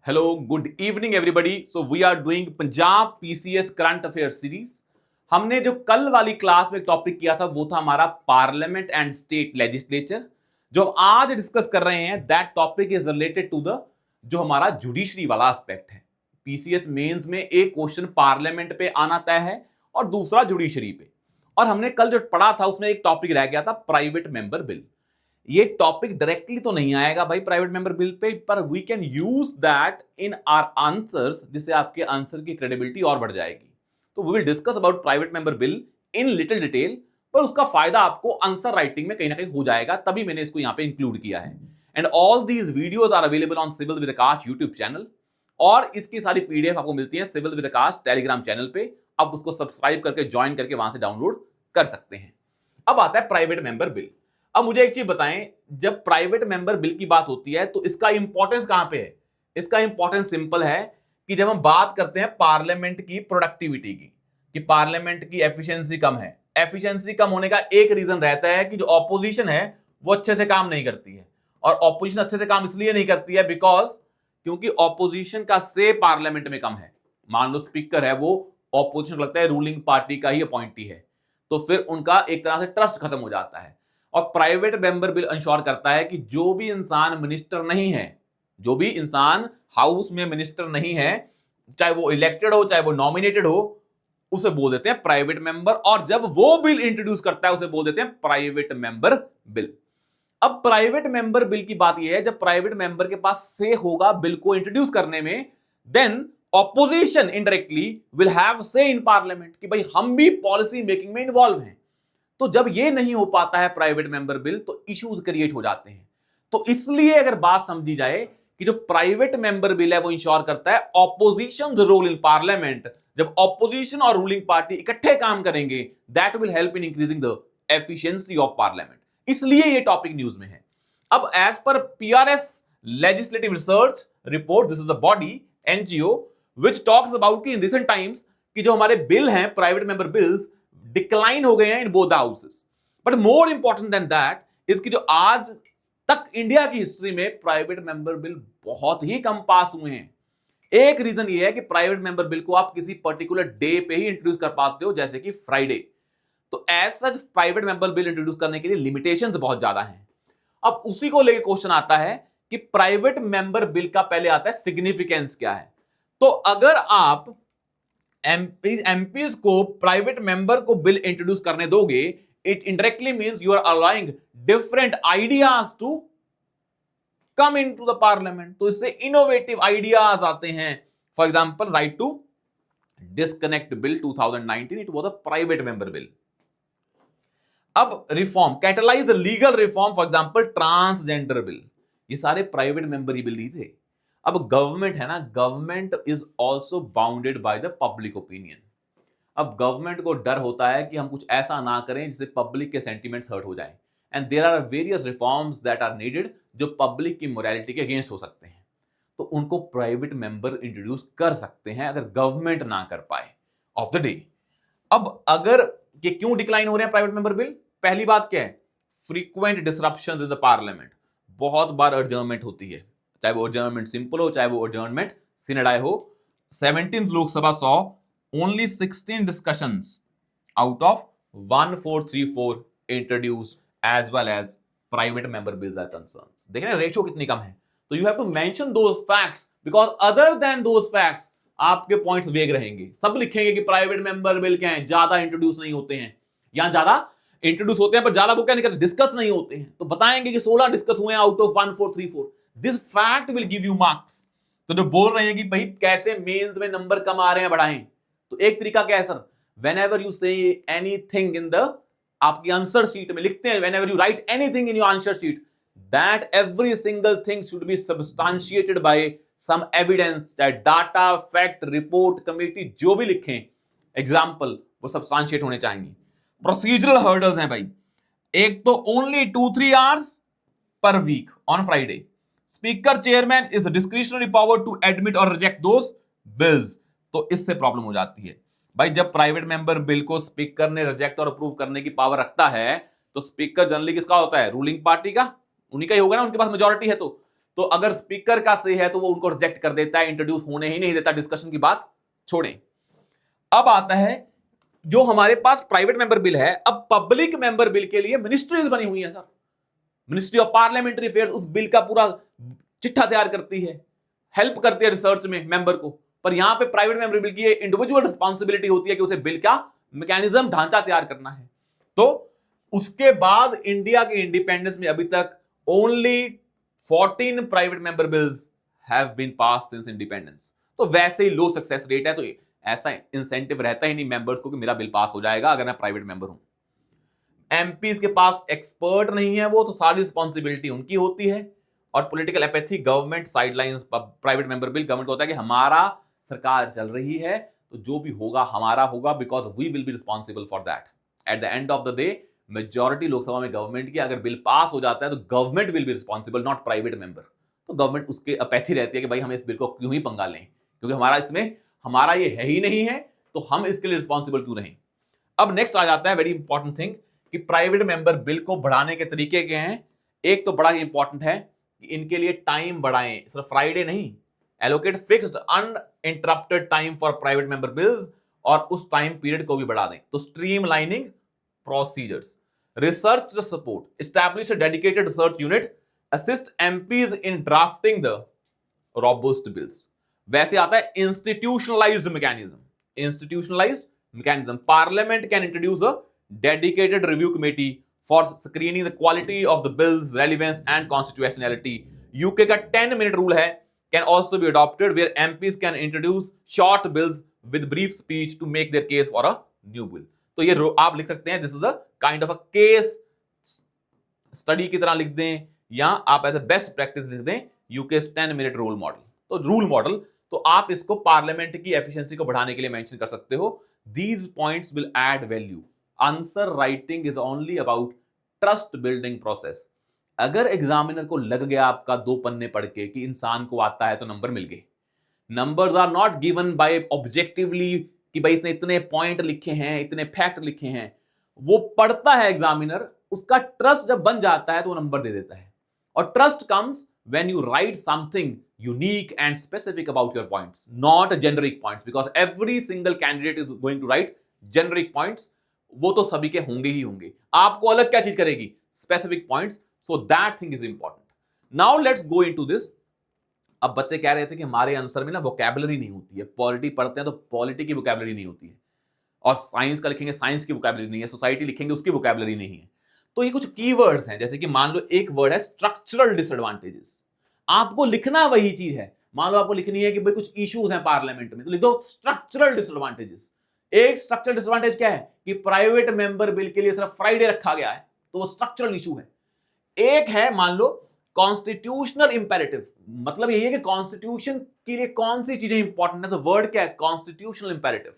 Hello good evening everybody. So we are doing Punjab PCS current affair series. हमने जो कल वाली क्लास में टॉपिक किया था वो था हमारा पार्लियामेंट एंड स्टेट लेजिस्लेचर। जो हम आज डिस्कस कर रहे हैं that topic is related to the जो हमारा जुडिशरी वाला एस्पेक्ट है। पीसीएस मेंस में एक क्वेश्चन पार्लियामेंट पे आना तय है और दूसरा जुडिशरी पे। और हमने कल जो पढ़ा था उसमें एक टॉपिक रह गया था प्राइवेट मेंबर बिल। ये टॉपिक डायरेक्टली तो नहीं आएगा भाई प्राइवेट मेंबर बिल पे, पर we can use that in our answers, जिससे आपके आंसर की क्रेडिबिलिटी और बढ़ जाएगी। तो we will discuss about private member bill in little detail, पर उसका फायदा आपको आंसर राइटिंग में कहीं ना कहीं हो जाएगा, तभी मैंने इसको यहां पे इंक्लूड किया है। And all these videos are available on civil with Aakash YouTube channel, और इसकी सारी पीडीएफ आपको मिलती है civil with Aakash telegram channel पे। आप उसको सब्सक्राइब करके ज्वाइन करके वहां से डाउनलोड कर सकते हैं। अब आता है प्राइवेट मेंबर बिल। अब मुझे एक चीज बताएं, जब प्राइवेट मेंबर बिल की बात होती है तो इसका इंपॉर्टेंस कहां पे है? इसका इंपॉर्टेंस सिंपल है कि जब हम बात करते हैं पार्लियामेंट की प्रोडक्टिविटी की, कि पार्लियामेंट की एफिशिएंसी कम है। एफिशिएंसी कम होने का एक रीजन रहता है कि जो ऑपोजिशन है वो अच्छे से काम नहीं करती है। और ऑपोजिशन अच्छे से काम इसलिए नहीं करती है बिकॉज क्योंकि ऑपोजिशन का से पार्लियामेंट में कम है। मान लो स्पीकर है वो ऑपोजिशन लगता है रूलिंग पार्टी का ही अपॉइंटी है, तो फिर उनका एक तरह से ट्रस्ट खत्म हो जाता है। और प्राइवेट मेंबर बिल इंश्योर करता है कि जो भी इंसान मिनिस्टर नहीं है, जो भी इंसान हाउस में मिनिस्टर नहीं है, चाहे वो इलेक्टेड हो चाहे वो नॉमिनेटेड हो, उसे बोल देते हैं प्राइवेट मेंबर। और जब वो बिल इंट्रोड्यूस करता है उसे बोल देते हैं प्राइवेट मेंबर बिल। अब प्राइवेट मेंबर बिल की बात यह है, जब प्राइवेट मेंबर के पास से होगा बिल को इंट्रोड्यूस करने में, then opposition indirectly will have say in parliament कि भाई हम भी पॉलिसी मेकिंग में इन्वॉल्व हैं। तो जब ये नहीं हो पाता है प्राइवेट मेंबर बिल तो इश्यूज क्रिएट हो जाते हैं। तो इसलिए अगर बात समझी जाए कि जो प्राइवेट मेंबर बिल है वो इंश्योर करता है ऑपोजिशन रोल इन पार्लियामेंट। जब ऑपोजिशन और रूलिंग पार्टी इकट्ठे काम करेंगे that will help in increasing the efficiency of parliament. इसलिए ये टॉपिक न्यूज में है। अब as per PRS legislative research report, this is a body NGO which talks about कि इन रिसेंट टाइम्स कि जो हमारे बिल हैं प्राइवेट मेंबर बिल्स डिक्लाइन हो गए हैं in both houses. But more important than that is कि जो आज तक इंडिया की हिस्ट्री में प्राइवेट मेंबर बिल बहुत ही कम पास हुए हैं। एक रीजन ये है कि प्राइवेट मेंबर बिल को आप किसी पर्टिकुलर डे पे ही इंट्रोड्यूस कर पाते हो, जैसे कि फ्राइडे। तो as such private member bill introduce करने के लिए लिमिटेशंस बहुत ज्यादा हैं। अब उसी को लेकर क्वेश्चन आता है कि प्राइवेट मेंबर बिल का पहले आता है सिग्निफिकेंस क्या है। तो अगर आप एमपीज को प्राइवेट मेंबर को बिल इंट्रोड्यूस करने दोगे, it indirectly means you are allowing different ideas to come into the parliament। तो इससे इनोवेटिव आइडियाज आते हैं। For example right to disconnect bill 2019, it was a private member bill. अब reform catalyse legal reform, for example transgender bill, ये सारे private member ही bill ही थे। अब गवर्नमेंट है ना, government is also bounded by the public opinion. अब गवर्नमेंट को डर होता है कि हम कुछ ऐसा ना करें जिससे पब्लिक के सेंटीमेंट्स हर्ट हो जाएं, and there are various reforms that are needed जो पब्लिक की मोरालिटी के अगेंस्ट हो सकते हैं। तो उनको प्राइवेट मेंबर इंट्रोड्यूस कर सकते हैं अगर गवर्नमेंट ना कर पाए ऑफ द डे। अब अगर ये क्यों डिक्लाइन हो रहे हैं प्राइवेट मेंबर बिल? पहली बात क्या है? Frequent disruptions in the parliament. बहुत बार एडजर्नमेंट होती है, चाहे वो एडजर्नमेंट सिंपल हो चाहे वो एडजर्नमेंट सिनेडाई हो। 17th Lok Sabha saw only 16 discussions out of 1434 introduced as well as private member bills are concerned। देख रहे हैं रेशियो कितनी कम है। तो you have to mention those facts because other than those facts आपके पॉइंट्स वेग रहेंगे। सब लिखेंगे कि प्राइवेट मेंबर बिल क्या है, ज्यादा इंट्रोड्यूस नहीं होते हैं। यहां ज्यादा इंट्रोड्यूस होते हैं पर ज्यादा वो क्या नहीं करते, डिस्कस नहीं होते हैं। तो बताएंगे कि 16 डिस्कस हुए हैं out of 1434। This fact will give you marks. तो जो बोल रहे हैं कि भाई कैसे मेंस में नंबर कम आ रहे हैं बढ़ाएं, तो एक तरीका क्या है sir, whenever you say anything in the आपकी आंसर शीट में लिखते हैं, whenever you write anything in your answer sheet, that every single thing should be substantiated by some evidence, चाहे डाटा, फैक्ट, रिपोर्ट, कमेटी, जो भी लिखें example वो सबस्टांशिएट होने चाहिए। प्रोसीजरल हर्डल्स हैं भाई, एक तो only 2-3 hours per week on Friday. Speaker chairman is discretionary power to admit और रिजेक्ट दोस बिल्स। तो इससे प्रॉब्लम हो जाती है भाई, जब प्राइवेट मेंबर बिल को स्पीकर ने रिजेक्ट और अप्रूव करने की पावर रखता है तो स्पीकर जनरली किसका होता है? रूलिंग पार्टी का, उन्हीं का ही होगा ना, उनके पास मेजॉरिटी है। तो तो अगर स्पीकर का से है तो वो उनको रिजेक्ट कर देता है, इंट्रोड्यूस होने ही नहीं देता, डिस्कशन की बात छोड़ें। अब आता है जो हमारे पास प्राइवेट मेंबर बिल है, अब पब्लिक मेंबर बिल के लिए मिनिस्ट्रीज बनी हुई है sir. Ministry of parliamentary affairs उस बिल का पूरा चिट्ठा तैयार करती है, हेल्प करती है रिसर्च में मेंबर को। पर यहां पे प्राइवेट मेंबर बिल की इंडिविजुअल रिस्पॉन्सिबिलिटी होती है कि उसे बिल का मैकेनिज्म, ढांचा तैयार करना है। तो उसके बाद इंडिया के इंडिपेंडेंस में अभी तक only 14 private member bills have been pass since independence. तो वैसे ही लो सक्सेस रेट है, तो ऐसा इंसेंटिव रहता ही नहीं मेंबर्स को कि मेरा बिल पास हो जाएगा अगर मैं प्राइवेट मेंबर हूं। एमपीज के पास एक्सपर्ट नहीं है वो, तो सारी रिस्पॉन्सिबिलिटी उनकी होती है। और political apathy, government sidelines, private member bill, government को होता है कि हमारा सरकार चल रही है तो जो भी होगा हमारा होगा, because we will be responsible for that. At the end of the day majority Lok Sabha में गवर्नमेंट की, अगर बिल पास हो जाता है तो government will be responsible, not private member. तो गवर्नमेंट उसके अपैथी रहती है कि भाई हम इस बिल को क्यों ही पंगा लें, क्योंकि हमारा इसमें हमारा ये है ही नहीं है, तो हम इसके लिए रिस्पॉन्सिबल क्यों रहें। अब नेक्स्ट आ जाता है वेरी इंपॉर्टेंट थिंग कि प्राइवेट मेंबर बिल को बढ़ाने के तरीके क्या हैं। एक तो बड़ा इंपॉर्टेंट है कि इनके लिए टाइम बढ़ाएं, सिर्फ फ्राइडे नहीं, allocate fixed uninterrupted time for private member bills, और उस टाइम पीरियड को भी बढ़ा दें। तो streamlining procedures, research support, establish a dedicated research unit, assist MPs in drafting the robust bills. वैसे आता है institutionalised mechanism. Institutionalised mechanism, parliament can introduce a dedicated review committee for screening the quality of the bill's relevance and constitutionality. UK का 10-minute rule है can also be adopted where MPs can introduce short bills with brief speech to make their case for a new bill. तो ये आप लिख सकते हैं, this is a kind of a case study की तरह लिख दें, या आप एज ए बेस्ट प्रैक्टिस लिख दें यूके 10-minute रूल मॉडल। तो रूल मॉडल, तो आप इसको पार्लियामेंट की एफिशिएंसी को बढ़ाने के लिए मेंशन कर सकते हो। These points will add value. Answer writing is only about trust building process. अगर एग्जामिनर को लग गया आपका 2 पन्ने पढ़ के कि इंसान को आता है तो नंबर मिल गए। Numbers are not given by objectively कि भाई इसने इतने पॉइंट लिखे हैं, इतने फैक्ट लिखे हैं। वो पढ़ता है एग्जामिनर, उसका ट्रस्ट जब बन जाता है तो वो नंबर दे देता है। और trust comes when you write something unique and specific about your points, not generic points, because every single candidate is going to write generic points. वो तो सभी के होंगे ही होंगे, आपको अलग क्या चीज करेगी, specific points. So that thing is important. Now let's go into this. अब बच्चे कह रहे थे कि हमारे आंसर में ना वोकैबुलरी नहीं होती है, पॉलिटी पढ़ते हैं तो पॉलिटी की वोकैबुलरी नहीं होती है, और साइंस का लिखेंगे साइंस की वोकैबुलरी नहीं है, सोसाइटी लिखेंगे उसकी वोकैबुलरी नहीं है। तो ये कुछ कीवर्ड्स हैं, जैसे कि मान लो एक वर्ड है स्ट्रक्चरल डिसएडवांटेजेस, आपको लिखना वही चीज है। मान लो आपको लिखनी है कि भाई कुछ इश्यूज हैं पार्लियामेंट में, तो लिख दो स्ट्रक्चरल डिसएडवांटेजेस। एक स्ट्रक्चरल डिसएडवांटेज क्या है कि प्राइवेट मेंबर बिल के लिए सिर्फ फ्राइडे रखा गया है, तो वो स्ट्रक्चरल इशू है। एक है मान लो कॉन्स्टिट्यूशनल इंपेरेटिव, मतलब यही है कि कॉन्स्टिट्यूशन के लिए कौन सी चीजें इंपॉर्टेंट है, तो वर्ड क्या है, कॉन्स्टिट्यूशनल इंपेरेटिव।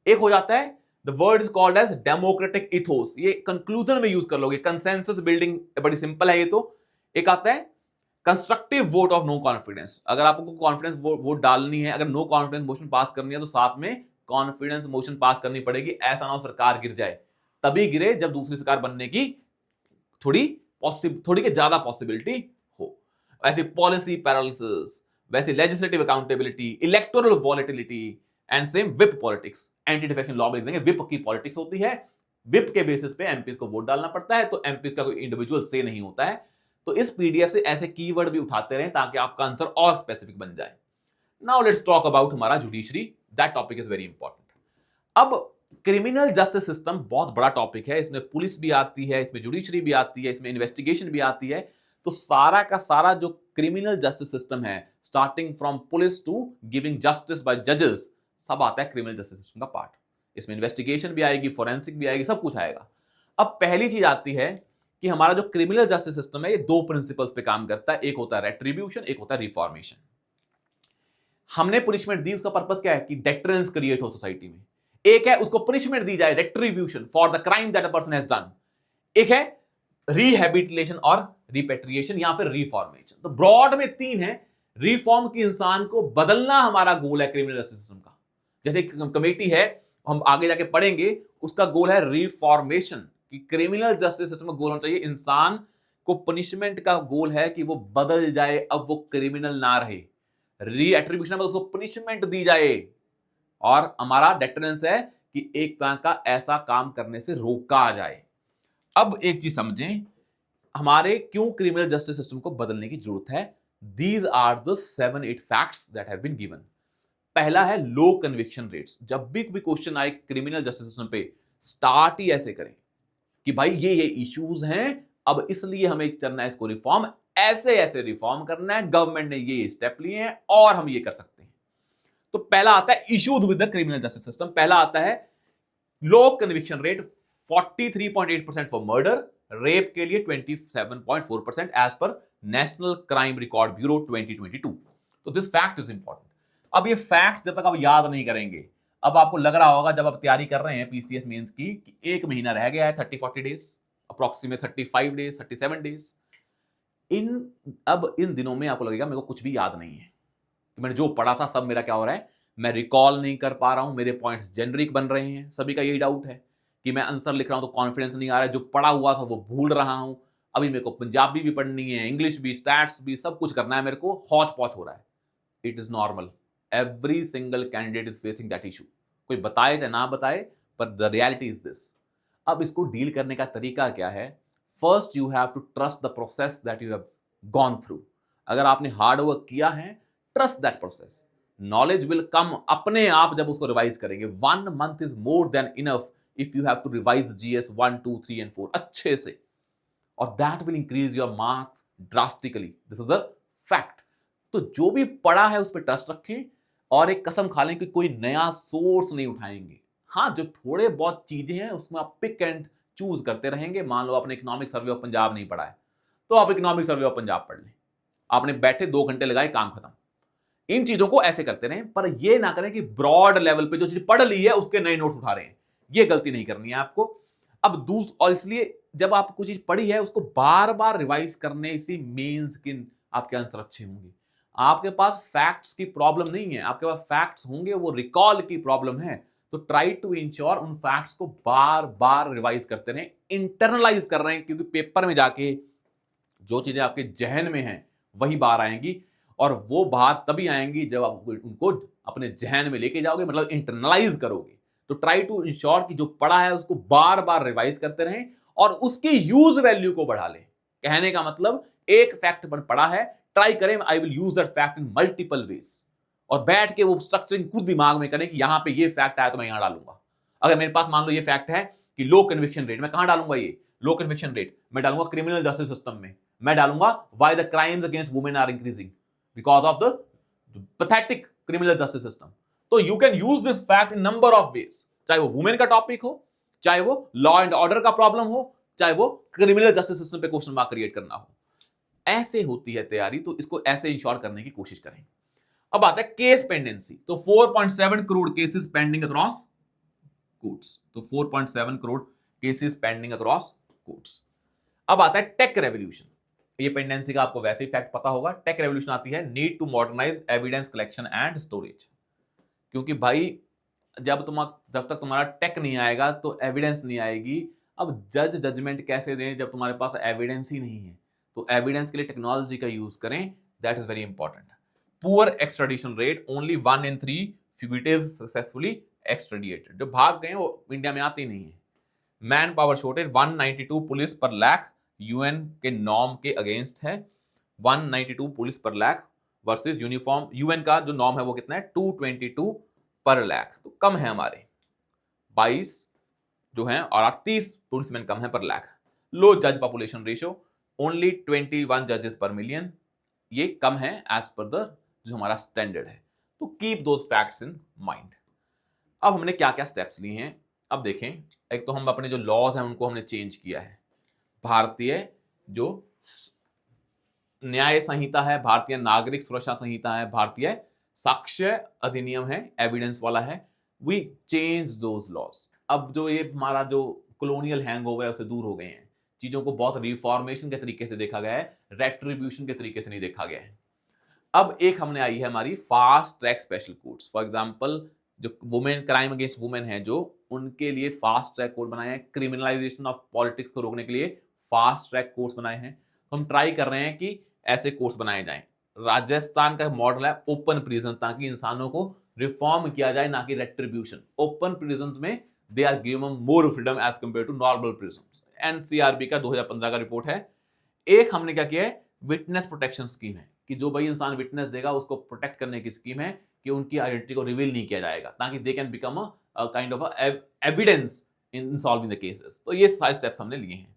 एक हो जाता है the word is called as democratic ethos, ये कंक्लूजन में यूज कर लोगे, कंसेंसस बिल्डिंग बड़ी सिंपल है ये तो। एक आता है constructive vote of no confidence, अगर आपको कॉन्फिडेंस वोट डालनी है, अगर नो कॉन्फिडेंस मोशन पास करनी है तो साथ में कॉन्फिडेंस मोशन पास करनी पड़ेगी। ऐसा ना हो सरकार गिर जाए, तभी गिरे जब दूसरी सरकार बनने की थोड़ी के ज्यादा पॉसिबिलिटी हो। वैसे पॉलिसी पैरालिसिस, वैसे legislative accountability, electoral volatility and same whip politics. Anti defection law में लिख देंगे विप की पॉलिटिक्स होती है, विप के बेसिस पे एमपीज को वोट डालना पड़ता है, तो एमपीज का कोई इंडिविजुअल से नहीं होता है। तो इस पीडीएफ से ऐसे कीवर्ड भी उठाते रहें ताकि आपका आंसर और स्पेसिफिक बन जाए। नाउ लेट्स टॉक अबाउट हमारा judiciary, that topic is very important. अब क्रिमिनल जस्टिस सिस्टम बहुत बड़ा टॉपिक है, इसमें पुलिस भी आती है, इसमें जुडिशरी भी आती है, इसमें इन्वेस्टिगेशन भी आती है। तो सारा का सारा जो क्रिमिनल जस्टिस सिस्टम है, starting from police to giving justice by जजेस, सब आता है क्रिमिनल जस्टिस सिस्टम का पार्ट। इसमें इन्वेस्टिगेशन भी आएगी, फोरेंसिक भी आएगी, सब कुछ आएगा। अब पहली चीज आती है कि हमारा जो क्रिमिनल जस्टिस सिस्टम है ये 2 प्रिंसिपल्स पे काम करता है, एक होता है रेट्रीब्यूशन, एक होता है रिफॉर्मेशन। हमने पनिशमेंट दी, उसका पर्पस क्या है कि डेटरेंस क्रिएट हो सोसाइटी में। एक है उसको पनिशमेंट दी जाए, retribution for the crime that a person has done. एक है रिहैबिलिटेशन और रिपेट्रिएशन या फिर रिफॉर्मेशन। तो ब्रॉड में 3 है। रिफॉर्म की इंसान को बदलना हमारा गोल है क्रिमिनल जस्टिस सिस्टम का। जैसे कमेटी है, हम आगे जाके पढ़ेंगे, उसका गोल है रिफॉर्मेशन, कि क्रिमिनल जस्टिस सिस्टम का गोल होना चाहिए इंसान को पनिशमेंट का गोल है कि वो बदल जाए, अब वो क्रिमिनल ना रहे, रीएट्रीब्यूशन में उसको पनिशमेंट दी जाए, और हमारा डेटरेंस है कि एक तरह का ऐसा काम करने से रोका जाए। अब एक चीज समझें, हमारे क्यों क्रिमिनल जस्टिस सिस्टम को बदलने की जरूरत है। These are the 7-8 facts that have been given. पहला है लो कन्विक्शन रेट्स। जब भी कोई क्वेश्चन आए क्रिमिनल जस्टिस सिस्टम पे, स्टार्ट ही ऐसे करें कि भाई ये इश्यूज हैं, अब इसलिए हमें करना है इसको रिफॉर्म, ऐसे ऐसे रिफॉर्म करना है, गवर्नमेंट ने ये स्टेप लिए हैं और हम ये कर सकते हैं। तो पहला आता है issues with the criminal justice system. पहला आता है low conviction rate 43.8% for murder, rape के लिए 27.4% as per national crime record bureau 2022। तो दिस फैक्ट इज इंपॉर्टेंट। अब ये फैक्ट्स जब तक आप याद नहीं करेंगे, अब आपको लग रहा होगा जब आप तैयारी कर रहे हैं पीसीएस मेंस की कि एक महीना रह गया है, 30-40 डेज, अप्रोक्सीमेट 35 डेज, 37 डेज। इन दिनों में आपको लगेगा मेरे को कुछ भी याद नहीं है, मैंने जो पढ़ा था सब मेरा क्या हो रहा है, मैं रिकॉल नहीं कर पा रहा हूं, मेरे पॉइंट्स जेनरिक बन रहे हैं। सभी का यही डाउट है कि मैं आंसर लिख रहा हूं तो कॉन्फिडेंस नहीं आ रहा है, जो पढ़ा हुआ था वो भूल रहा हूं, अभी मेरे को पंजाबी भी पढ़नी है, इंग्लिश भी, स्टैट्स भी, सब कुछ करना है, मेरे को हौच पौच हो रहा है। It is normal, every single candidate is facing that issue, कोई बताए चाहे ना बताए, पर द रियलिटी इज दिस। अब इसको डील करने का तरीका क्या है? First you have to trust the process that you have gone through. अगर आपने हार्ड वर्क किया है, trust that process, knowledge will come अपने आप जब उसको रिवाइज करेंगे। 1 month is more than enough if you have to revise GS 1, 2, 3 and 4 अच्छे से, और that will increase your marks drastically. This is a fact. तो जो भी पढ़ा है उस पर ट्रस्ट रखें और एक कसम खा लें कि कोई नया सोर्स नहीं उठाएंगे। हाँ, जो थोड़े बहुत चीजें हैं उसमें आप पिक एंड चूज करते रहेंगे। मान लो आपने इकोनॉमिक सर्वे ऑफ पंजाब नहीं पढ़ा है, तो आप इकोनॉमिक सर्वे ऑफ पंजाब पढ़ लें। आपने बैठे 2 घंटे लगाए, काम खत्म। इन चीजों को ऐसे करते रहें, पर यह ना करें कि ब्रॉड लेवल पे जो चीज पढ़ ली है उसके नए नोट्स उठा रहे हैं। यह गलती नहीं करनी है आपको। अब और इसलिए जब आप कुछ चीज पढ़ी है उसको बार बार रिवाइज करने से मेंस के आपके आंसर अच्छे होंगे। आपके पास फैक्ट्स की प्रॉब्लम नहीं है, आपके पास फैक्ट्स होंगे, वो रिकॉल की प्रॉब्लम है। तो ट्राई टू इंश्योर उन फैक्ट्स को बार बार रिवाइज करते रहें, इंटरनलाइज कर रहे हैं, क्योंकि पेपर में जाके जो चीजें आपके जहन में हैं वही बाहर आएंगी, और वो बाहर तभी आएंगी जब आप उनको अपने जहन में लेके जाओगे, मतलब इंटरनलाइज करोगे। तो ट्राई टू इंश्योर कि जो पढ़ा है उसको बार बार रिवाइज करते रहें और उसकी यूज वैल्यू को बढ़ा लें। कहने का मतलब, एक फैक्ट पर पढ़ा है, ट्राई करें I will use that fact in multiple ways, और बैठ के वो स्ट्रक्चरिंग खुद दिमाग में करें कि यहां पे ये फैक्ट आया तो मैं यहां डालूंगा। अगर मेरे पास मान लो ये फैक्ट है कि लो कन्विक्शन रेट, मैं कहां डालूंगा? ये लो कन्विक्शन रेट मैं डालूंगा क्रिमिनल जस्टिस सिस्टम में। मैं डालूंगा why the crimes against women are increasing because of the pathetic criminal justice system. तो you can use this fact in number of ways, चाहे वो वुमेन का टॉपिक हो, चाहे वो लॉ एंड ऑर्डर का प्रॉब्लम हो, चाहे वो क्रिमिनल जस्टिस सिस्टम पे क्वेश्चन मार्क क्रिएट करना हो। ऐसे होती है तैयारी, तो इसको ऐसे इंश्योर करने की कोशिश करें। अब आता है केस पेंडेंसी। तो 4.7 crore cases pending across courts. तो 4.7 crore cases pending across courts. अब आता है टेक रेवोल्यूशन। ये पेंडेंसी का आपको वैसे ही फैक्ट पता होगा। टेक रेवोल्यूशन आती है need to modernise evidence collection and storage. क्योंकि भाई जब तक तुम्हारा टेक नहीं आएगा तो एविडेंस नहीं आएगी। अब जजमेंट कैसे दें जब तुम्हारे पास एविडेंस ही नहीं है? तो एविडेंस के लिए टेक्नोलॉजी का यूज करें, that is very important. Poor extradition rate, only 1 in 3 fugitives successfully extradited. जो भाग गए वो इंडिया में आते ही नहीं है। मैन पावर शॉर्टेज, 192 पुलिस पर लाख, यूएन के नॉर्म के अगेंस्ट है। 192 पुलिस पर लाख वर्सेस यूनिफॉर्म, यूएन का जो नॉर्म है वो कितना है? 222 पर लाख। तो कम है हमारे 22 जो हैं, और 38 पुलिसमैन कम है पर लाख। लो जज पॉपुलेशन रेशियो, ओनली 21 जजेस पर मिलियन। ये कम है एज पर द जो हमारा स्टैंडर्ड है। तो keep those facts in mind. अब हमने क्या क्या स्टेप्स लिए हैं, अब देखें। एक तो हम अपने जो लॉज हैं उनको हमने चेंज किया है। भारतीय जो न्याय संहिता है, भारतीय नागरिक सुरक्षा संहिता है, भारतीय साक्ष्य अधिनियम है, एविडेंस वाला है, वी चेंज दोज लॉज। अब जो ये हमारा जो कॉलोनियल हैंगओवर है उससे दूर हो गए हैं। चीजों को बहुत रिफॉर्मेशन के तरीके से देखा गया है, रेट्रीब्यूशन के तरीके से नहीं देखा गया है। अब एक हमने आई है हमारी fast track special courts. For example जो वुमेन, क्राइम अगेंस्ट वुमेन है जो, उनके लिए फास्ट ट्रैक कोर्ट बनाए हैं। क्रिमिनलाइजेशन ऑफ पॉलिटिक्स को रोकने के लिए फास्ट ट्रैक कोर्ट्स बनाए हैं। तो हम ट्राई कर रहे हैं कि ऐसे कोर्स बनाए जाएं। राजस्थान का मॉडल है ओपन प्रिजन, ताकि इंसानों को रिफॉर्म किया जाए, ना कि रेट्रीब्यूशन। ओपन प्रिजन में they are given more freedom as compare to normal prisons. NCRB का 2015 का रिपोर्ट है। एक हमने क्या किया है, विटनेस प्रोटेक्शन स्कीम है, कि जो भाई इंसान विटनेस देगा उसको प्रोटेक्ट करने की स्कीम है, कि उनकी आइडेंटिटी को रिवील नहीं किया जाएगा, ताकि they can become a kind of evidence in solving the cases. तो ये सारे स्टेप्स हमने लिए हैं।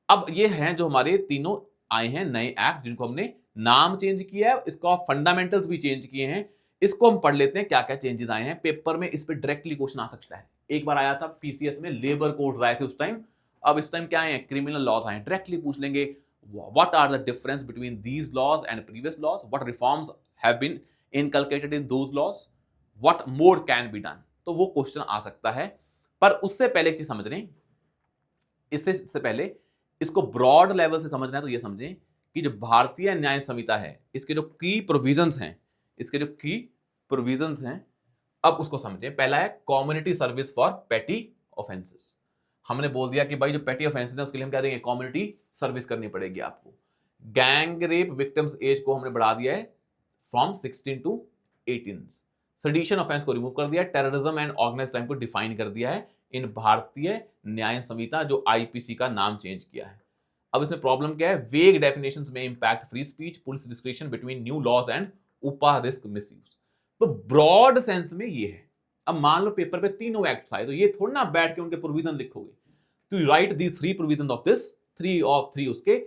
अब ये हैं जो हमारे तीनों आए हैं नए एक्ट, जिनको हमने नाम चेंज किया है, इसको फंडामेंटल्स भी चेंज किए हैं। इसको हम पढ़ लेते हैं क्या क्या चेंजेस आए हैं। पेपर में इस पे डायरेक्टली क्वेश्चन आ सकता है। एक बार आया था पीसीएस में, लेबर कोड्स आए थे उस टाइम। अब इस टाइम क्या आए हैं, क्रिमिनल लॉज आए हैं। डायरेक्टली पूछ लेंगे what are the difference between these laws and previous laws, what reforms have been inculcated in those laws, what more can be done. तो वो क्वेश्चन आ सकता है। पर उससे पहले एक चीज समझ लें, इससे पहले इसको ब्रॉड लेवल से समझना है, तो ये समझें कि जो भारतीय न्याय संहिता है, इसके जो की प्रोविजंस हैं, इसके जो की प्रोविजंस हैं, अब उसको समझें। पहला है कम्युनिटी सर्विस फॉर पेटी ऑफेंसेस। हमने बोल दिया कि भाई जो पेटी ऑफेंसेस है उसके लिए हम क्या देंगे, कम्युनिटी सर्विस करनी पड़ेगी आपको। गैंग रेप विक्टिम्स एज को हमने बढ़ा दिया है फ्रॉम 16 टू 18। सेडिशन ऑफेंस को रिमूव कर दिया है। टेररिज्म एंड ऑर्गेनाइज्ड क्राइम को डिफाइन कर दिया है इन भारतीय न्याय संहिता, जो आईपीसी का नाम चेंज किया है। अब इसमें प्रॉब्लम क्या है, वेग डेफिनेशंस में impact free speech, police description between new laws and उपा रिस्क मिसयूज। तो ब्रॉड सेंस में ये है। अब मान लो पेपर पे तीनों एक्ट्स आए, तो ये थोड़ा ना बैठ के उनके प्रोविजन लिखोगे, तो right the three provision of this, three of three उसके,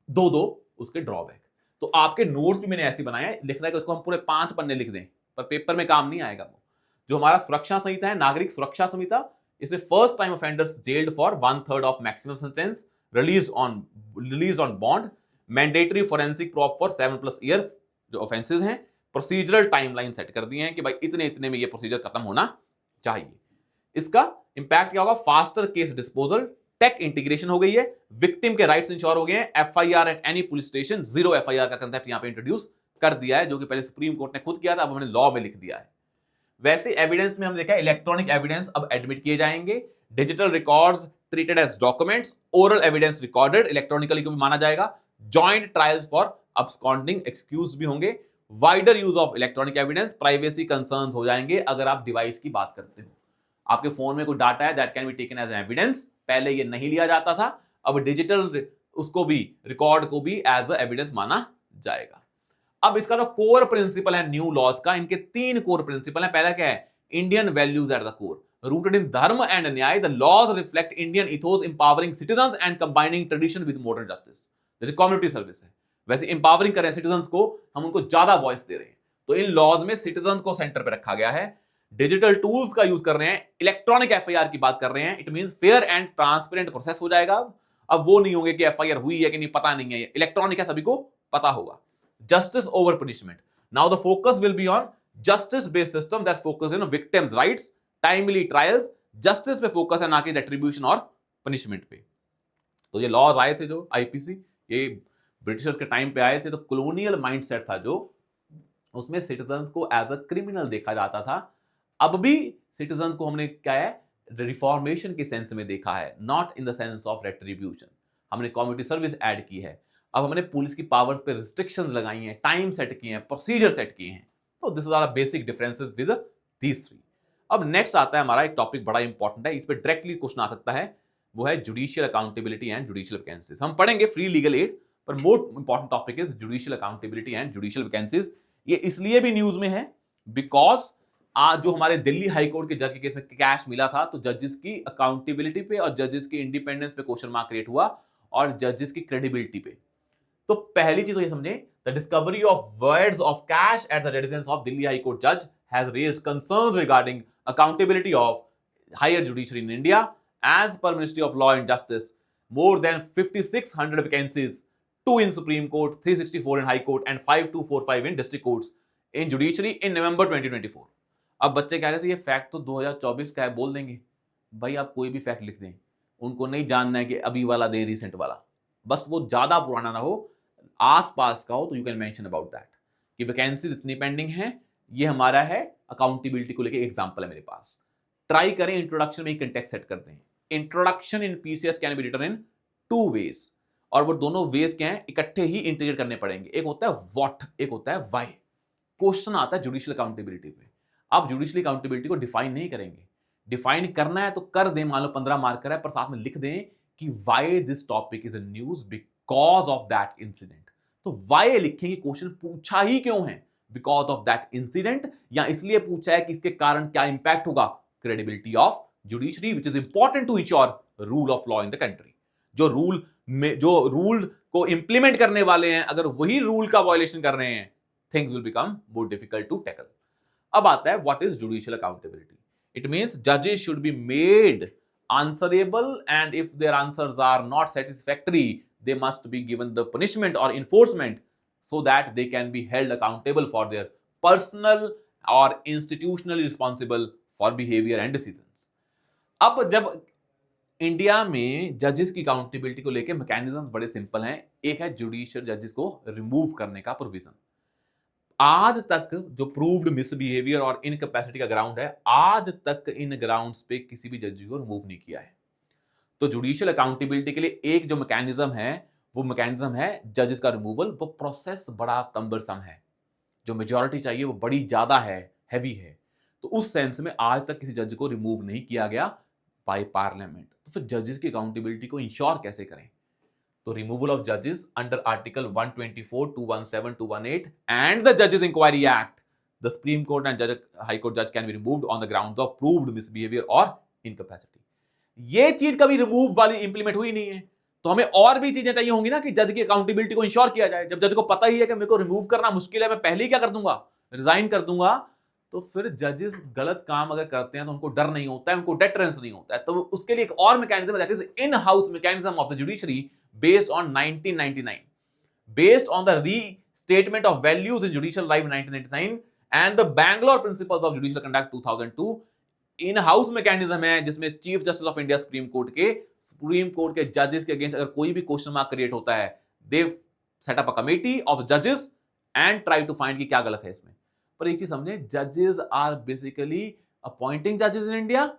दो दो उसके ड्रॉबैक। तो आपके नोट्स भी मैंने ऐसे बनाया है, लिखना है कि उसको हम पूरे 5 पन्ने लिख दें, पर पेपर में काम नहीं आएगा वो। जो हमारा सुरक्षा संहिता है, नागरिक सुरक्षा संहिता, इसमें first time offenders gelled for 1/3 of maximum sentence, release on bond, mandatory forensic proof for 7+ year जो ऑफेंसेस हैं, प्रोसीजरल टाइमलाइन सेट कर दिए हैं कि भाई इतने इतने में ये प्रोसीजर खत्म होना चाहिए। इसका इंपैक्ट क्या होगा, faster case disposal, tech integration हो गई है, विक्टिम के राइट्स इंश्योर हो गए हैं, FIR at any police station, zero FIR का कंसेप्ट यहां पे इंट्रोड्यूस कर दिया है, जो कि पहले सुप्रीम कोर्ट ने खुद किया था, अब हमने लॉ में लिख दिया है। वैसे एविडेंस में हमने देखा इलेक्ट्रॉनिक एविडेंस अब एडमिट किए जाएंगे, digital records treated as documents, oral evidence recorded electronically को भी माना जाएगा, joint trials for absconding accused भी होंगे, wider use of electronic evidence, privacy concerns हो जाएंगे। अगर आप डिवाइस की बात करते हो, आपके फोन में कोई डाटा है that can be taken as evidence, पहले ये नहीं लिया जाता था, अब डिजिटल उसको भी, रिकॉर्ड को भी एज एविडेंस माना जाएगा। अब इसका जो कोर प्रिंसिपल है न्यू लॉज का, इनके 3 कोर प्रिंसिपल है। पहला क्या है, Indian values at the core, rooted in dharma and nyaya, the laws reflect Indian ethos, empowering citizens and combining tradition with modern justice. जैसे कम्युनिटी सर्विस है, वैसे एम्पावरिंग कर रहे हैं सिटीजंस को, हम उनको ज्यादा वॉइस दे रहे हैं। तो इन लॉज में सिटीजंस को सेंटर पे रखा गया है, डिजिटल टूल्स का यूज कर रहे हैं, इलेक्ट्रॉनिक एफआईआर की बात कर रहे हैं। It means fair and transparent process हो जाएगा। अब वो नहीं होंगे कि एफआईआर हुई है कि नहीं पता नहीं है, इलेक्ट्रॉनिक है, सभी को पता होगा। Justice over punishment. Now the focus will be on justice-based system that focuses on victims' rights, timely trials, justice पे फोकस है, ना कि retribution और punishment पे। तो ये लॉज आए थे जो आईपीसी, ये ब्रिटिशर्स के टाइम पे आए थे, तो कॉलोनियल माइंडसेट था जो, उसमें सिटीजन्स को एज अ क्रिमिनल देखा जाता था। अब भी सिटीजन्स को हमने क्या है, रिफॉर्मेशन के सेंस में देखा है, not in the sense of retribution. हमने कम्युनिटी सर्विस ऐड की है, अब हमने पुलिस की पावर्स पे रिस्ट्रिक्शंस लगाई हैं, टाइम सेट किए हैं, प्रोसीजर सेट किए हैं। तो this are the basic differences with these three. अब नेक्स्ट आता है हमारा एक टॉपिक बड़ा इंपॉर्टेंट है, इस पे डायरेक्टली क्वेश्चन आ सकता है, वो है judicial accountability and judicial vacancies. हम पढ़ेंगे फ्री लीगल एड, पर more important topic is judicial accountability and judicial vacancies. ये इसलिए भी न्यूज में है बिकॉज आज जो हमारे दिल्ली हाईकोर्ट के जज के केस में कैश मिला था, तो जजेस की अकाउंटेबिलिटी पे और जजेस की इंडिपेंडेंस पे क्वेश्चन मार्क क्रिएट हुआ, और जजेस की क्रेडिबिलिटी पे। तो पहली चीज तो ये समझें, the discovery of words of cash at the residence of Delhi high court जज has raised concerns regarding accountability of higher judiciary in India. As per ministry of law and justice, more than 5600 vacancies, 2 in Supreme Court, 364 in High Court and 5245 in District Courts in Judiciary in November 2024। अब बच्चे कह रहे थे ये fact तो 2024 का है, बोल देंगे। भाई आप कोई भी फैक्ट लिख दें, उनको नहीं जानना है कि अभी वाला दे रिसेंट वाला, बस वो ज्यादा पुराना ना हो, आसपास का हो, तो you can mention about that कि वैकेंसीज इतनी पेंडिंग है। ये हमारा है अकाउंटेबिलिटी को लेके एग्जांपल है मेरे पास। ट्राई करें इंट्रोडक्शन में ही कंटेक्स्ट सेट करते हैं। Introduction in PCS can be written in 2 ways। और वो दोनों वेज क्या हैं, इकट्ठे ही इंटीग्रेट करने पड़ेंगे। एक होता है व्हाट, एक होता है व्हाई। क्वेश्चन आता है जुडिशियल अकाउंटेबिलिटी पे। आप जुडिशियल अकाउंटेबिलिटी को डिफाइन नहीं करेंगे। डिफाइन करना है तो कर दें, मान लो 15 मार्कर है, पर साथ में लिख दें कि why this topic is a news because of that incident. तो व्हाई लिखेंगे, क्वेश्चन पूछा ही क्यों है, बिकॉज ऑफ दैट इंसिडेंट, या इसलिए पूछा है कि इसके कारण क्या इंपैक्ट होगा, credibility of judiciary which is important to ensure rule of law in the country. जो रूल को इंप्लीमेंट करने वाले हैं, अगर वही रूल का वायलेशन कर रहे हैं, things will become more difficult to tackle. अब आता है what is judicial accountability. It means judges should be made answerable, and if their answers are not satisfactory, they must be given the punishment or enforcement so that they can be held accountable for their personal or institutionally responsible for behavior and decisions. अब जब India में जजेस की accountability को लेकर mechanism बड़े simple हैं। एक है जुडिशियल जजेस को रिमूव करने का प्रोविजन। आज तक जो प्रूव्ड मिसबिहेवियर और इनकैपेसिटी का ग्राउंड है, आज तक इन ग्राउंड्स पे किसी भी जज को रिमूव नहीं किया है। तो जुडिशियल अकाउंटेबिलिटी के लिए एक जो मैकेनिज्म है, वो मैकेनिज्म है जजेस का रिमूवल। वो प्रोसेस बड़ा कम्बरसम है, जो मेजॉरिटी चाहिए वो बड़ी ज्यादा है, हैवी है। तो उस सेंस में आज तक किसी जज को रिमूव नहीं किया गया बाय पार्लियामेंट। तो फिर जजेस की अकाउंटेबिलिटी को इंश्योर कैसे करें? तो रिमूवल ऑफ जजेस अंडर आर्टिकल 124, 217, 218 एंड द जजेस inquiry act, the supreme court and high court जज can be removed on the grounds of proved misbehaviour और इनकैपेसिटी। ये चीज कभी रिमूव वाली इंप्लीमेंट हुई नहीं है, तो हमें और भी चीजें चाहिए होंगी ना कि जज की अकाउंटेबिलिटी को इंश्योर किया जाए। जब जज को पता ही है कि मेरे को रिमूव करना मुश्किल है, मैं पहले ही क्या कर दूंगा, रिजाइन कर दूंगा, तो फिर जजेस गलत काम अगर करते हैं तो उनको डर नहीं होता है, उनको डेटरेंस नहीं होता है। तो उसके लिए एक और मैकेनिज्म है, that is in house mechanism of the judiciary based on 1999, based on the restatement of values in judicial life 1999 and the Bangalore principles of judicial conduct 2002, in house mechanism है जिसमें chief justice of India supreme court के जजेस के against अगर कोई भी question mark create होता है, they set up a committee of जजेस एंड ट्राई टू फाइंड कि क्या गलत है इसमें। पर एक चीज समझे, जजेस आर बेसिकली अपॉइंटिंग जजेस in India.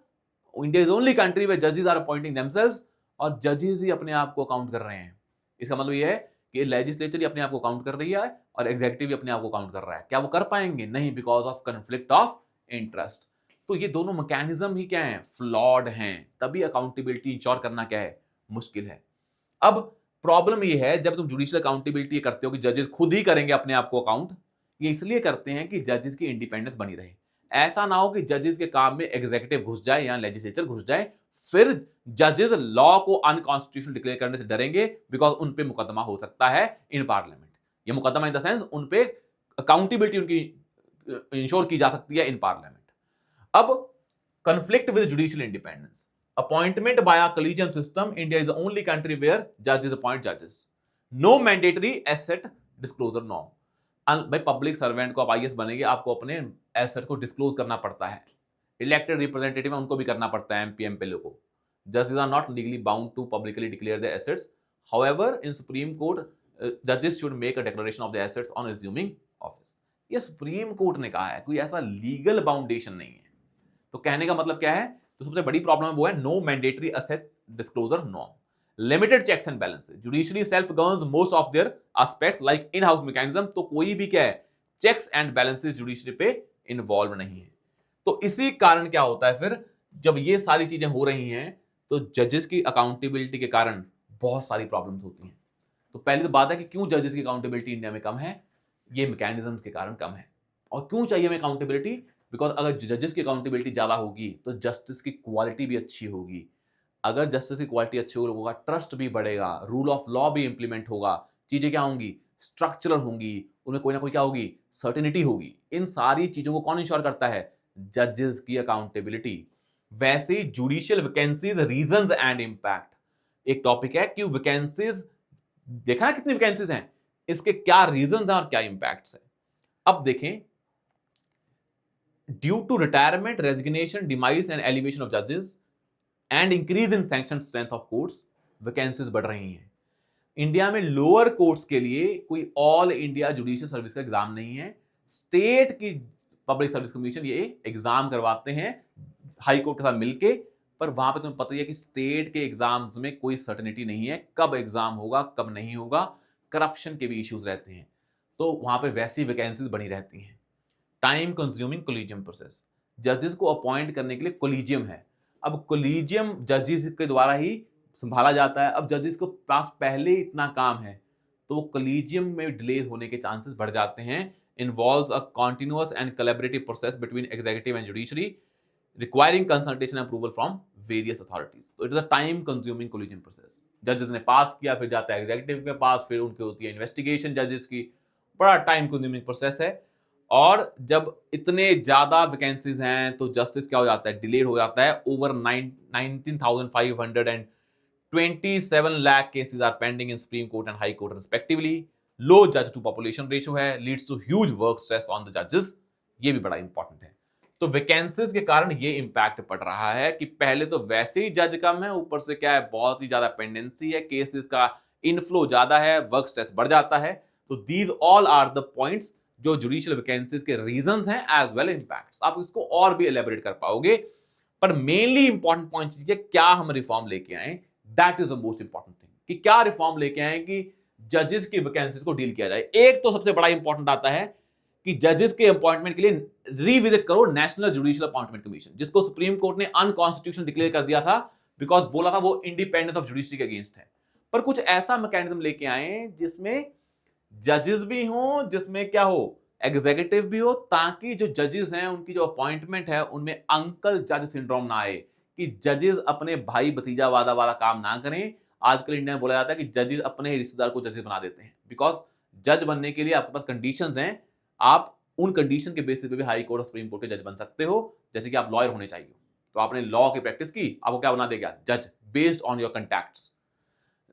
India is only country where जजेस आर अपॉइंटिंग देमसेल्व्स, और जजेस ही अपने आप को काउंट कर रहे हैं। इसका मतलब यह है कि लेजिस्लेचर ही अपने आप को काउंट कर रही है और एग्जीक्यूटिव भी अपने आप को काउंट कर रहा है। क्या वो कर पाएंगे? नहीं, because of conflict of interest. तो ये दोनों मैकेनिज्म ही क्या है, फ्लॉड हैं। तभी अकाउंटेबिलिटी इंश्योर करना क्या है, मुश्किल है। अब प्रॉब्लम ये है, जब तुम जुडिशियल अकाउंटेबिलिटी करते हो कि जजेस खुद ही करेंगे अपने आप को अकाउंट, ये इसलिए करते हैं कि जजेस की इंडिपेंडेंस बनी रहे। ऐसा ना हो कि जजेस के काम में एग्जीक्यूटिव घुस जाए या लेजिस्लेचर घुस जाए, फिर जजेस लॉ को अनकॉन्स्टिट्यूशनल डिक्लेयर करने से डरेंगे, बिकॉज उन पे मुकदमा हो सकता है इन पार्लियामेंट। ये मुकदमा इन द सेंस उन पे अकाउंटेबिलिटी उनकी इंश्योर की जा सकती है इन पार्लियामेंट। अब conflict with judicial independence, appointment by a collegium system, India is the only country where judges appoint judges, no mandatory asset disclosure norm। भाई पब्लिक सर्वेंट को आप आईएएस बनेंगे, आपको अपने एसेट को डिस्क्लोज करना पड़ता है। इलेक्टेड रिप्रेजेंटेटिव है, उनको भी करना पड़ता है, एमपी एमपीएलए को। जजेस are not legally bound to publicly declare there assets. However in supreme court जजेस should make a declaration of the assets on assuming office. ये सुप्रीम कोर्ट ने कहा है, कोई ऐसा लीगल बाउंडेशन नहीं है। तो कहने का मतलब क्या है, तो सबसे बड़ी प्रॉब्लम वो है no mandatory asset disclosure norm, limited checks and balances, judiciary self governs most of their aspects like in house mechanism. तो कोई भी क्या है, चेक्स एंड बैलेंसेस जुडिशरी पे इन्वॉल्व नहीं है। तो इसी कारण क्या होता है, फिर जब ये सारी चीजें हो रही हैं तो जजेस की अकाउंटेबिलिटी के कारण बहुत सारी प्रॉब्लम्स होती हैं। तो पहली तो बात है कि क्यों जजेस की अकाउंटेबिलिटी इंडिया में कम है, ये मैकेनिज्म्स के कारण कम है। और क्यों चाहिए हमें अकाउंटेबिलिटी, बिकॉज अगर जजेस की अकाउंटेबिलिटी ज्यादा होगी तो जस्टिस की क्वालिटी भी अच्छी होगी। अगर जस्टिस की क्वालिटी अच्छी होगा, ट्रस्ट भी बढ़ेगा, रूल ऑफ लॉ भी इंप्लीमेंट होगा, चीजें क्या होंगी, स्ट्रक्चरल होंगी, उनमें कोई ना कोई क्या होगी, सर्टेनिटी होगी। इन सारी चीजों को कौन इंश्योर करता है, जजेस की अकाउंटेबिलिटी। वैसे ही judicial vacancies, reasons and impact एक टॉपिक है कि वैकेंसीज, देखा ना कितनी वैकेंसीज हैं, इसके क्या रीजंस हैं और क्या इंपैक्ट्स हैं। अब देखें, due to retirement, resignation, demise and elevation of जजेस and increase in sanction strength of courts, vacancies बढ़ रही हैं। इंडिया में लोअर कोर्ट्स के लिए कोई ऑल इंडिया जुडिशियल सर्विस का एग्जाम नहीं है। स्टेट की पब्लिक सर्विस कमीशन ये एग्जाम करवाते हैं हाई कोर्ट के साथ मिलके, पर वहां पे तुम्हें पता ही है कि स्टेट के एग्जाम्स में कोई सर्टेनिटी नहीं है, कब एग्जाम होगा कब नहीं होगा, करप्शन के भी इश्यूज रहते हैं, तो वहां पे वैसी वैकेंसीज बनी रहती हैं। टाइम कंज्यूमिंग कोलिजियम प्रोसेस, जजेस को अपॉइंट करने के लिए कोलिजियम है, अब कोलिजियम जजेस के द्वारा ही संभाला जाता है। अब जजेस को पास पहले ही इतना काम है, तो वो कोलिजियम में डिले होने के चांसेस बढ़ जाते हैं। Involves a continuous and collaborative process between executive and judiciary requiring consultation approval from various authorities. तो it is a time consuming collegium process. जजेस ने पास किया, फिर जाता है एग्जीक्यूटिव के पास, फिर उनकी होती है इन्वेस्टिगेशन जजेस की, बड़ा टाइम कंज्यूमिंग प्रोसेस है। और जब इतने ज्यादा वैकेंसीज हैं तो जस्टिस क्या हो जाता है, डिलेड हो जाता है। Over 19,527 lakh cases are pending in Supreme Court and High Court respectively. Low judge to population ratio है, leads to huge work stress on the judges. ये भी बड़ा इंपॉर्टेंट है। तो वैकेंसीज के कारण ये इंपैक्ट पड़ रहा है कि पहले तो वैसे ही जज कम है, ऊपर से क्या है, बहुत ही ज्यादा पेंडेंसी है, केसेस का इनफ्लो ज्यादा है, वर्क स्ट्रेस बढ़ जाता है। तो these all are the points जो जुडिशियल वैकेंसीज के रीजंस हैं एज वेल इंपैक्ट्स। आप इसको और भी एलेबोरेट कर पाओगे, पर मेनली इंपॉर्टेंट पॉइंट चीज है क्या हम रिफॉर्म लेके आए, that is the most important thing कि क्या रिफॉर्म लेके आए कि जजेस की वैकेंसीज को डील किया जाए। एक तो सबसे बड़ा इंपॉर्टेंट आता है कि जजेस के अपॉइंटमेंट के लिए रिविजिट करो नेशनल जुडिशियल अपॉइंटमेंट कमीशन, जिसको सुप्रीम कोर्ट ने अनकॉन्स्टिट्यूशनल डिक्लेयर कर दिया था, बिकॉज बोला था वो इंडिपेंडेंस ऑफ जुडिशरी के अगेंस्ट है। पर कुछ ऐसा मैकेनिज्म लेके आए जिसमें जजेस भी हो, जिसमें क्या हो, एग्जीक्यूटिव भी हो, ताकि जो जजेस हैं उनकी जो अपॉइंटमेंट है उनमें अंकल जज सिंड्रोम ना आए, कि जजेस अपने भाई भतीजा वादा वाला काम ना करें। आजकल इंडिया में बोला जाता है कि जजेस अपने रिश्तेदार को जजेस बना देते हैं, बिकॉज जज बनने के लिए आपके पास कंडीशंस हैं, आप उन कंडीशन के बेसिस पे भी हाई कोर्ट और सुप्रीम कोर्ट के जज बन सकते हो। जैसे कि आप लॉयर होने चाहिए, तो आपने लॉ की प्रैक्टिस की, आपको क्या बना देगा, जज, based on your contacts.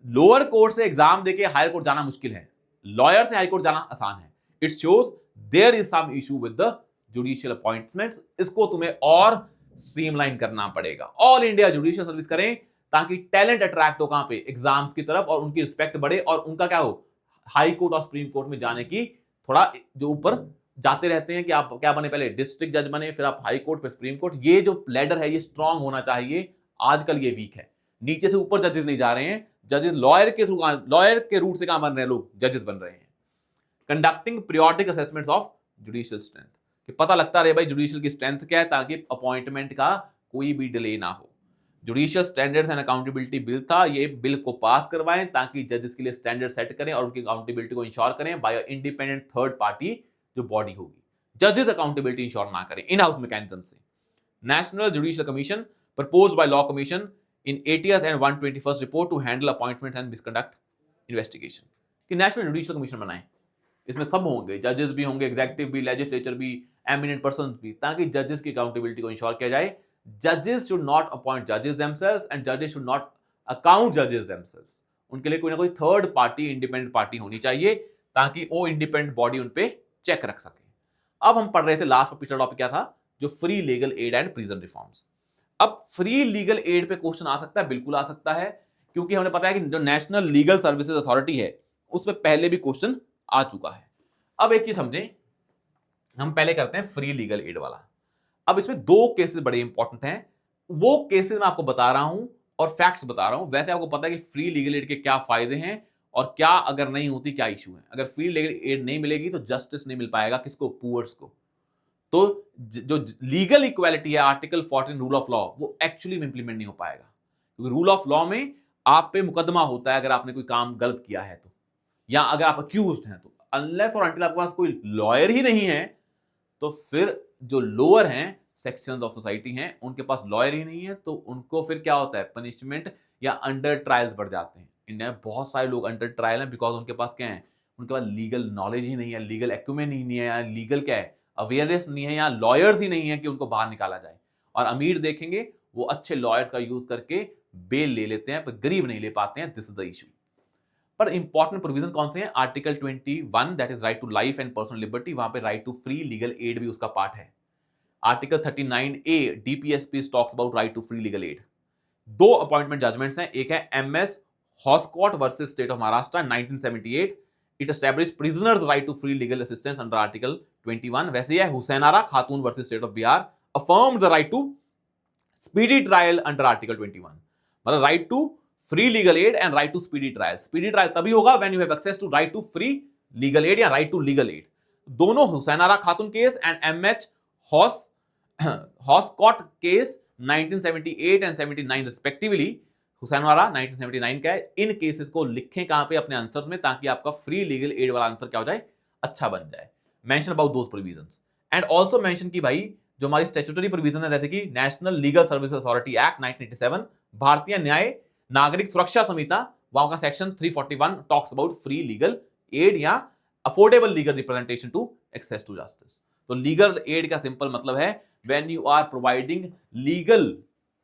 Lower court से एग्जाम देके हायर कोर्ट जाना मुश्किल है, लॉयर से हाई कोर्ट जाना आसान है। It shows there is some issue with the judicial appointments. इसको तुम्हें और स्ट्रीमलाइन करना पड़ेगा। ऑल इंडिया जुडिशियल सर्विस करें ताकि टैलेंट अट्रैक्ट हो कहां पे, एग्जाम्स की तरफ, और उनकी रिस्पेक्ट बढ़े, और उनका क्या हो, हाई कोर्ट और सुप्रीम कोर्ट में जाने की थोड़ा जो ऊपर जाते रहते हैं कि आप क्या बने, पहले डिस्ट्रिक्ट जज बने, फिर आप हाई कोर्ट, फिर सुप्रीम कोर्ट। ये जो लैडर है ये स्ट्रांग होना चाहिए, आजकल ये वीक है। नीचे से ऊपर जजेस नहीं जा रहे हैं, जजेस लॉयर के थ्रू, लॉयर के रूट से कहां बन रहे हैं, लोग जजेस बन रहे हैं। Conducting periodic assessments of judicial strength, कि पता लगता रहे भाई जुडिशियल की स्ट्रेंथ क्या है, ताकि अपॉइंटमेंट का कोई भी डिले ना हो। Judicial standards and accountability bill था, ये बिल को पास करवाएं ताकि जजेस के लिए स्टैंडर्ड सेट करें और उनकी अकाउंटेबिलिटी को इंश्योर करें बाय इंडिपेंडेंट थर्ड पार्टी जो बॉडी होगी। जजेस अकाउंटेबिलिटी इंश्योर ना करें इन हाउस मैकेनिज्म से। National judicial commission proposed by law commission in 80th and 121st report to handle appointments and misconduct investigation, कि नेशनल जुडिशियल कमीशन बनाएं, इसमें सब होंगे, जजेस भी होंगे, एग्जीक्यूटिव भी, लेजिस्लेचर भी, एमिनेंट पर्सन भी, ताकि जजेस की अकाउंटेबिलिटी को इंश्योर किया जाए। जजेस शुड नॉट अपॉइंट जजेस देमसेल्व्स एंड जजेस शुड नॉट अकाउंट जजेस देमसेल्व्स। उनके लिए कोई ना कोई थर्ड पार्टी, इंडिपेंडेंट पार्टी होनी चाहिए, ताकि वो इंडिपेंडेंट बॉडी उन पे चेक रख सके। अब हम पढ़ रहे थे, लास्ट पिछला टॉपिक क्या था, जो free legal aid and prison reforms. अब फ्री लीगल एड पे क्वेश्चन आ सकता है, बिल्कुल आ सकता है, क्योंकि हमने पता है कि जो नेशनल लीगल सर्विसेज अथॉरिटी है उसमें पहले भी क्वेश्चन आ चुका है। अब एक चीज समझें, हम पहले करते हैं फ्री लीगल एड वाला। अब इसमें दो केसेस बड़े इंपॉर्टेंट हैं, वो केसेस मैं आपको बता रहा हूं और फैक्ट्स बता रहा हूं। वैसे आपको पता है कि फ्री लीगल एड के क्या फायदे हैं और क्या अगर नहीं होती क्या इशू है। अगर फ्री लीगल एड नहीं मिलेगी तो जस्टिस नहीं मिल पाएगा, किसको, पुअर्स को। तो जो लीगल इक्वालिटी है, आर्टिकल 14 रूल ऑफ लॉ, वो एक्चुअली में इंप्लीमेंट नहीं हो पाएगा, क्योंकि रूल ऑफ लॉ में आप पे मुकदमा होता है अगर आपने कोई काम गलत किया है तो, या अगर आप अक्यूज्ड हैं तो। अनलेस और अनटिल आपके पास कोई लॉयर ही नहीं है, तो फिर जो लोअर हैं सेक्शंस ऑफ सोसाइटी हैं, उनके पास लॉयर ही नहीं है, तो उनको फिर क्या होता है, पनिशमेंट या अंडर ट्रायल्स बढ़ जाते हैं। इंडिया में बहुत सारे लोग अंडर ट्रायल हैं, बिकॉज उनके पास क्या है, उनके पास लीगल नॉलेज ही नहीं है, लीगल एक्यूमेंट ही नहीं है, या लीगल क्या है, अवेयरनेस नहीं है, या लॉयर्स ही नहीं है कि उनको बाहर निकाला जाए। और अमीर देखेंगे वो अच्छे लॉयर्स का यूज करके बेल ले लेते हैं, पर गरीब नहीं ले पाते हैं। This is the issue. पर इंपॉर्टेंट प्रोविजन कौन से हैं, article 21 that is right to life and personal liberty, वहां पे right to free legal aid भी उसका पार्ट है। Article 39A DPSP talks about right to free legal aid. दो अपॉइंटमेंट जजमेंट्स हैं, एक है MS Hoskot versus state of Maharashtra 1978, it establish prisoners right to free legal assistance under article 21। वैसे ही है Hussainara Khatoon versus state of Bihar, affirm the right to speedy trial under article 21, मतलब right to free legal aid and right to speedy trial. Speedy trial तभी होगा when you have access to right to free legal aid या right to legal aid. दोनों Hussainara Khatoon case and MH Hoskot case 1978 and 79 respectively, Hussainwala 1979 का है। इन cases को लिखें कहां पे अपने आंसर्स में, ताकि आपका फ्री लीगल एड वाला आंसर क्या हो जाए, अच्छा बन जाए। Mention about those provisions and also mention कि भाई जो हमारी स्टैट्यूटरी प्रोविजन है, जैसे कि national legal service authority act 1987, Bharatiya Nyaya Nagarik Suraksha Sanhita, वहां का section 341 talks about free legal aid या affordable legal representation to access to justice. तो लीगल एड का सिंपल मतलब है when you are providing legal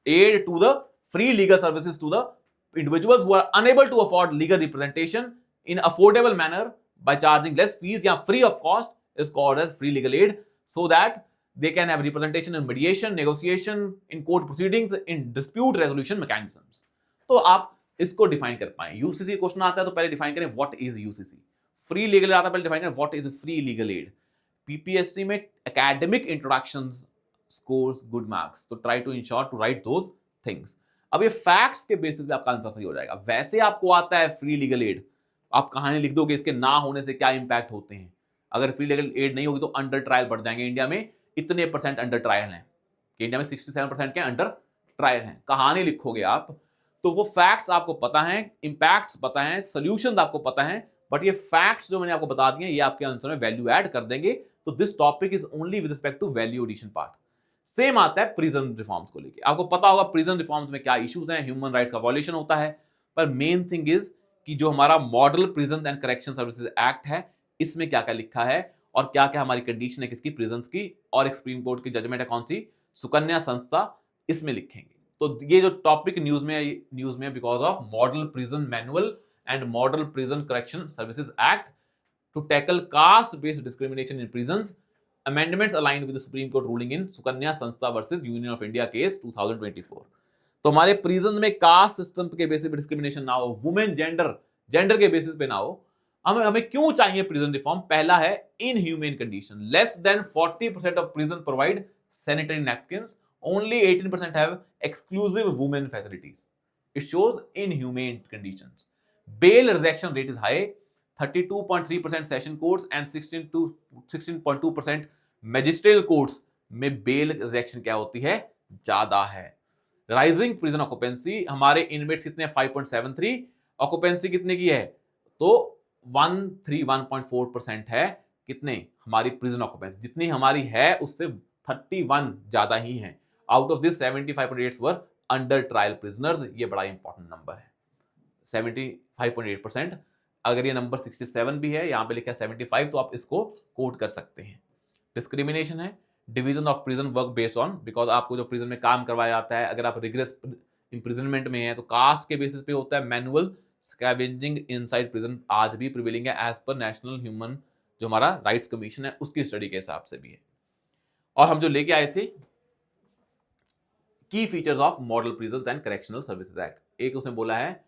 aid to the free legal services to the individuals who are unable to afford legal representation in affordable manner by charging less fees या free of cost is called as free legal aid, so that they can have representation in mediation, negotiation, in court proceedings, in dispute resolution mechanisms। तो आप इसको define कर पाए। UCC question आता है तो पहले डिफाइन करें what is UCC. Free legal aid आता है, पहले डिफाइन करें what is free legal aid. PPSC में academic introductions scores good marks, तो try to ensure to write those things. अब ये फैक्ट्स के बेसिस पे आपका आंसर सही हो जाएगा। वैसे आपको आता है फ्री लीगल एड, आप कहानी लिख दोगे इसके ना होने से क्या इंपैक्ट होते हैं। अगर फ्री लीगल एड नहीं होगी तो अंडर ट्रायल बढ़ जाएंगे। इंडिया में इतने परसेंट अंडर ट्रायल हैं कि इंडिया में 67% के अंडर ट्रायल हैं। कहानी लिखोगे आप तो वो फैक्ट्स आपको पता है, इंपैक्ट्स पता है, सोल्यूशन आपको पता है, बट ये फैक्ट्स जो मैंने आपको बता दिए ये आपके आंसर में वैल्यू ऐड कर देंगे। तो this topic is only with respect to value addition part. Same आता है प्रिजन रिफॉर्म्स को लेके। आपको पता होगा प्रिजन रिफॉर्म्स में क्या इश्यूज हैं, ह्यूमन राइट्स का वॉल्यूशन होता है, पर मेन थिंग इज कि जो हमारा model prison and correction services act है, इसमें क्या क्या लिखा है और क्या क्या हमारी कंडीशन है किसकी, प्रिजन की, और एक सुप्रीम कोर्ट की जजमेंट है कौन सी, सुकन्या संस्था, इसमें लिखेंगे। तो ये जो टॉपिक न्यूज में because of model prison manual and model prison correction services act to tackle caste based discrimination in prisons, amendments aligned with the Supreme Court ruling in Sukanya Sanstha versus union of India case 2024। तो हमारे prison में caste system के basis पे discrimination ना हो, women gender के basis पे ना हो। हमें क्यों चाहिए प्रिजन रिफॉर्म? पहला है inhumane condition, less than 40% of prison provide sanitary napkins, only 18% have exclusive women facilities. It shows inhumane conditions. Bail rejection rate is high, 32.3% session courts and 16.2% magistrate courts में bail rejection क्या होती है, ज्यादा है। Rising prison occupancy, हमारे inmates कितने 5.73, occupancy कितने की है तो 131.4% है। कितने हमारी प्रिजन ऑक्यूपेंसी, जितनी हमारी है उससे 31 ज्यादा ही है। Out of this 75.8 were under trial prisoners. ये बड़ा इंपॉर्टेंट नंबर है 75.8%। अगर ये नंबर 67 भी है, यहां पे लिखा है 75, तो आप इसको कोट कर सकते हैं। डिस्क्रिमिनेशन है division of prison work based on, because आपको जो प्रिजन में काम करवाया जाता है, अगर आप रिग्रेस इंप्रिजनमेंट में है तो कास्ट के बेसिस पे होता है। मैनुअल स्कैवेंजिंग इनसाइड प्रिजन आज भी प्रिवेलिंग है एज पर नेशनल ह्यूमन जो हमारा राइट्स कमीशन है उसकी स्टडी के हिसाब से भी है। और हम जो लेके आए थे की features of model prison and correctional services act, एक उसने बोला है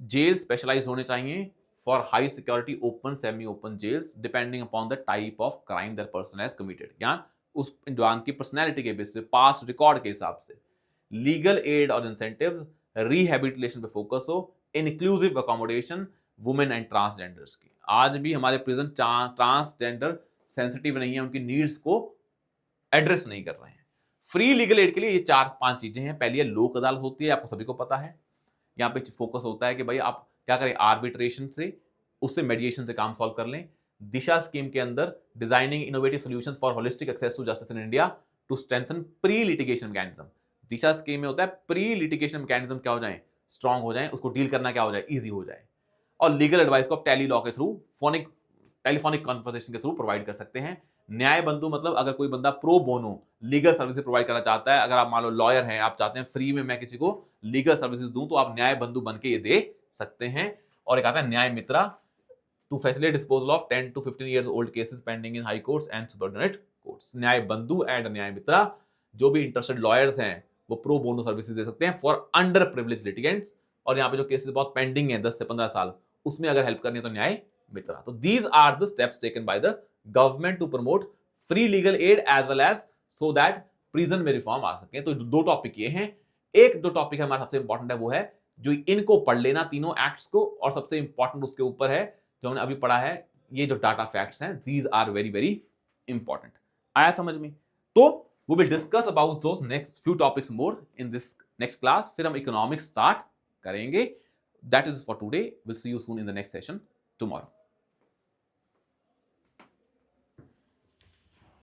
जेल स्पेशलाइज होने चाहिए for high security open semi open jails depending upon the type of crime that person has committed, यानी उस इंसान की पर्सनैलिटी के बेसिस पे, पास्ट रिकॉर्ड के हिसाब से। लीगल एड और इंसेंटिव्स रिहेबिलिटेशन पे फोकस हो, inclusive accommodation women and transgenders की। आज भी हमारे प्रिजन ट्रांसजेंडर सेंसिटिव नहीं है, उनकी नीड्स को एड्रेस नहीं कर रहे हैं। फ्री लीगल एड के लिए ये 4-5 चीजें हैं। पहली है लोक अदालत होती है, आपको सभी को पता है। यहाँ पे फोकस होता है कि भाई आप क्या करें, आर्बिट्रेशन से, उससे मेडिएशन से काम सॉल्व कर लें। दिशा स्कीम के अंदर designing innovative solutions for holistic access to justice in India to strengthen pre litigation mechanism. Disha scheme में होता है प्री लिटिगेशन मैकेनिज्म क्या हो जाए, स्ट्रांग हो जाए, उसको डील करना क्या हो जाए, इजी हो जाए। और लीगल एडवाइस को आप टेली लॉ के थ्रू, टेलीफोनिक कन्वर्सेशन के थ्रू प्रोवाइड कर सकते हैं। न्याय बंधु मतलब अगर कोई बंदा pro bono legal services provide करना चाहता है, अगर आप मान लो लॉयर हैं, आप चाहते हैं फ्री में मैं किसी को लीगल सर्विसेज दूं, तो आप न्याय बंधु बन के ये दे सकते हैं। और एक आता है Nyaya Mitra to facilitate disposal of 10 to 15 years old cases pending in high courts and subordinate courts। न्याय बंधु एंड न्याय मित्रा, जो भी इंटरेस्टेड लॉयर्स हैं वो प्रो बोनो सर्विसेज दे सकते हैं फॉर अंडर प्रिविलेज लिटिगेंट्स। और यहाँ पे जो केसेस बहुत पेंडिंग है 10 से 15 साल, उसमें अगर हेल्प करनी है तो न्याय मित्रा। तो these are the steps taken by the government to promote free legal aid as well as so that prison में रिफॉर्म आ सके। तो दो टॉपिक ये हैं। एक दो टॉपिक हमारा सबसे इंपॉर्टेंट है, वो है जो इनको पढ़ लेना तीनों एक्ट्स को, और सबसे इंपॉर्टेंट उसके ऊपर है जो हमने अभी पढ़ा है, ये जो डाटा फैक्ट्स हैं, these are very very important. आया समझ में? तो we will discuss about those next few topics more in this next class. फिर हम इकोनॉमिक्स स्टार्ट करेंगे। That is for today. Will see you soon in the next session tomorrow.